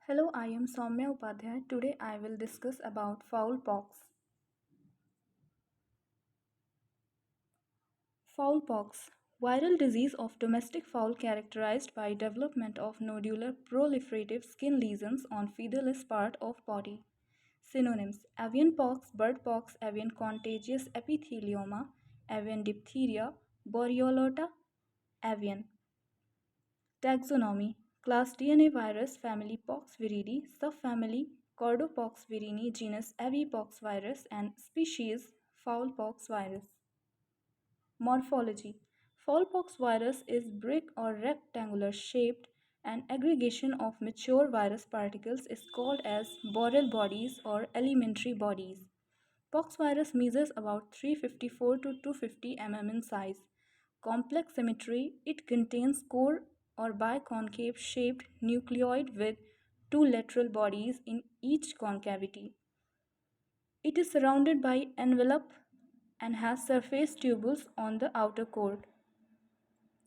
Hello, I am Soumya Upadhyay. Today I will discuss about fowl pox. Fowl pox, viral disease of domestic fowl characterized by development of nodular proliferative skin lesions on featherless part of body. Synonyms: avian pox, bird pox, avian contagious epithelioma, avian diphtheria, Borreliota, avian. Taxonomy: Class: DNA virus, family Poxviridae, subfamily Cordopoxviridae, genus Avipoxvirus, and species Fowl pox virus. Morphology: Fowl pox virus is brick or rectangular shaped. An aggregation of mature virus particles is called as Borel bodies or elementary bodies. Pox virus measures about 354 to 250 mm in size. Complex symmetry: it contains core or biconcave shaped nucleoid with two lateral bodies in each concavity. It is surrounded by envelope and has surface tubules on the outer core.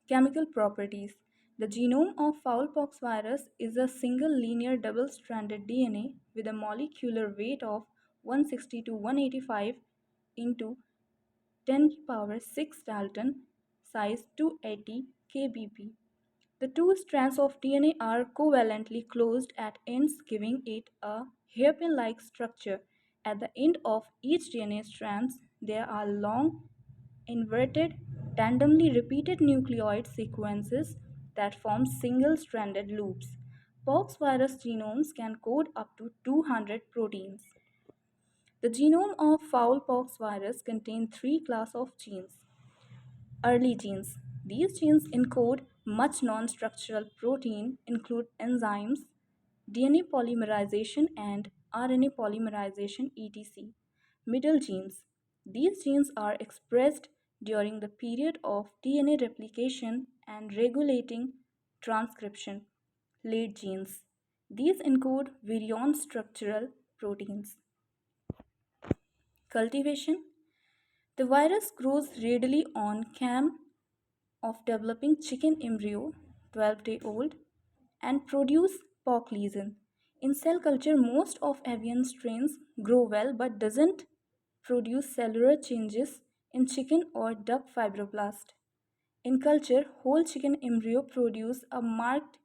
Chemical properties: the genome of fowl pox virus is a single linear double-stranded DNA with a molecular weight of 160 to 185 into 10 to the power 6 Dalton, size 280 kbp. The two strands of DNA are covalently closed at ends, giving it a hairpin-like structure. At the end of each DNA strand, there are long, inverted, randomly repeated nucleoid sequences that form single-stranded loops. Pox virus genomes can code up to 200 proteins. The genome of fowl pox virus contains three classes of genes. Early genes. These genes encode much non-structural protein, include enzymes, DNA polymerization, and RNA polymerization, etc. Middle genes. These genes are expressed during the period of DNA replication and regulating transcription. Late genes. These encode virion structural proteins. Cultivation. The virus grows readily on cam of developing chicken embryo 12-day-old and produce pock lesion. In cell culture, most of avian strains grow well but doesn't produce cellular changes in chicken or duck fibroblast. In culture, whole chicken embryo produce a marked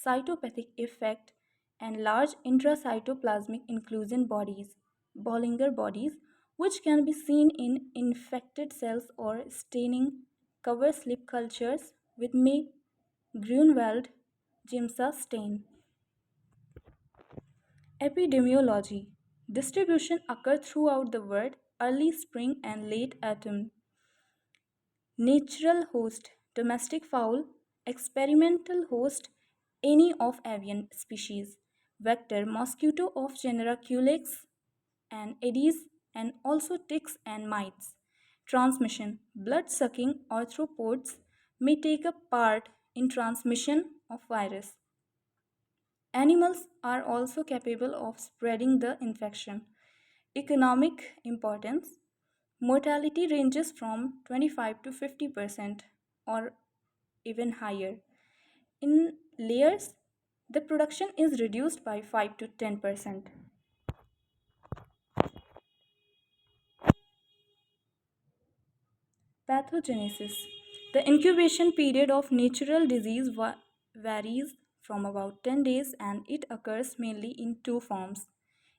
cytopathic effect and large intracytoplasmic inclusion bodies, Bollinger bodies, which can be seen in infected cells or staining cover slip cultures with May Grunwald Giemsa stain. Epidemiology. Distribution occur throughout the world, early spring and late autumn. Natural host: domestic fowl. Experimental host: any of avian species. Vector: mosquito of genera Culex and Aedes, and also ticks and mites. Transmission: blood sucking arthropods may take a part in transmission of virus. Animals are also capable of spreading the infection. Economic importance: mortality ranges from 25 to 50% or even higher. In layers, the production is reduced by 5 to 10%. Pathogenesis: the incubation period of natural disease varies from about 10 days and it occurs mainly in two forms.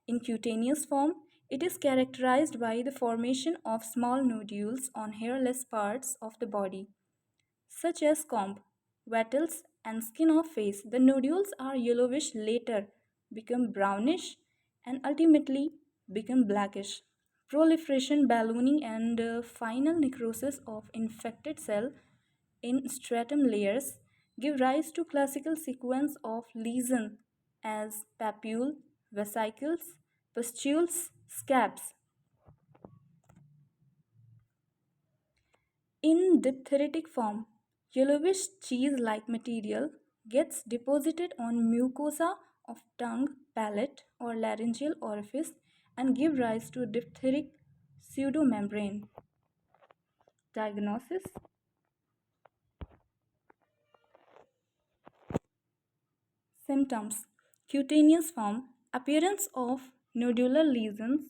In cutaneous form, it is characterized by the formation of small nodules on hairless parts of the body, such as comb, wattles, and skin of face. The nodules are yellowish, later become brownish, and ultimately become blackish. Proliferation, ballooning, and final necrosis of infected cell in stratum layers give rise to classical sequence of lesion as papule, vesicles, pustules, scabs. In diphtheritic form, yellowish cheese-like material gets deposited on mucosa of tongue, palate, or laryngeal orifice and give rise to diphtheric pseudomembrane. Diagnosis: symptoms: Cutaneous form, appearance of nodular lesions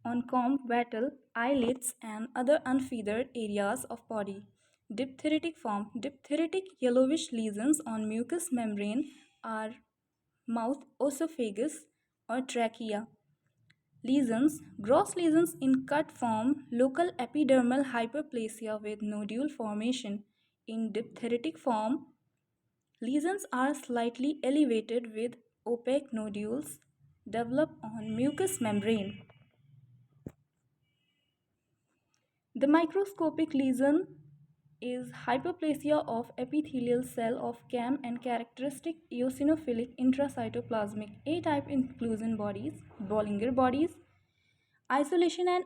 on comb, wattle, eyelids, and other unfeathered areas of body. Diphtheritic form, diphtheritic yellowish lesions on mucous membrane are mouth, esophagus, or trachea. Lesions, gross lesions in cut form, local epidermal hyperplasia with nodule formation. In diphtheritic form, lesions are slightly elevated with opaque nodules develop on mucous membrane. The microscopic lesion is hyperplasia of epithelial cell of CAM and characteristic eosinophilic intracytoplasmic A-type inclusion bodies, Bollinger bodies, isolation and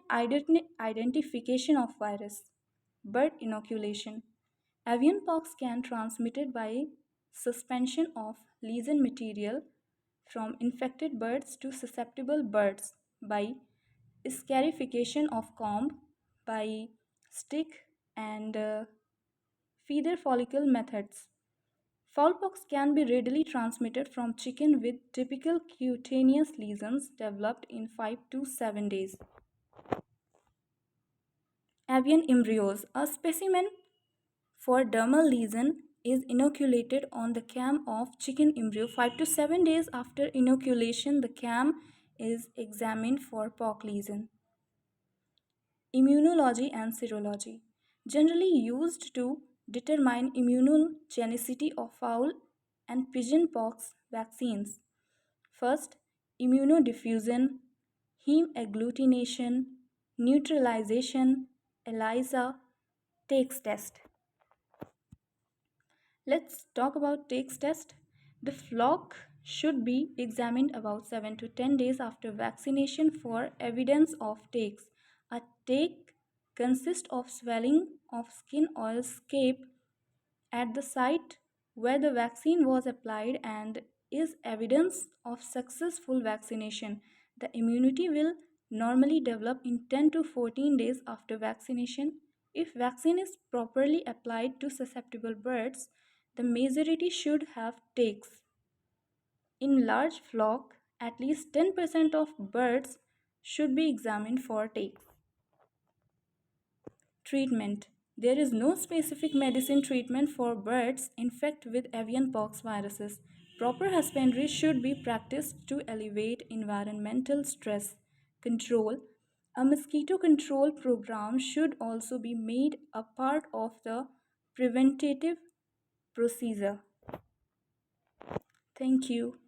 identification of virus, bird inoculation. Avian pox can transmitted by suspension of lesion material from infected birds to susceptible birds by scarification of comb, by stick and feather follicle methods. Fowl-pox can be readily transmitted from chicken with typical cutaneous lesions developed in 5 to 7 days. Avian embryos. A specimen for dermal lesion is inoculated on the cam of chicken embryo. 5 to 7 days after inoculation, the cam is examined for pox lesion. Immunology and serology. Generally used to determine immunogenicity of fowl and pigeon pox vaccines. First, immunodiffusion, heme agglutination, neutralization, ELISA, takes test. Let's talk about takes test. The flock should be examined about 7 to 10 days after vaccination for evidence of takes. A take consists of swelling of skin or scape at the site where the vaccine was applied and is evidence of successful vaccination. The immunity will normally develop in 10 to 14 days after vaccination. If vaccine is properly applied to susceptible birds, the majority should have takes. In large flock, at least 10% of birds should be examined for takes. Treatment. There is no specific medicine treatment for birds infected with avian pox viruses. Proper husbandry should be practiced to alleviate environmental stress. Control. A mosquito control program should also be made a part of the preventative procedure. Thank you.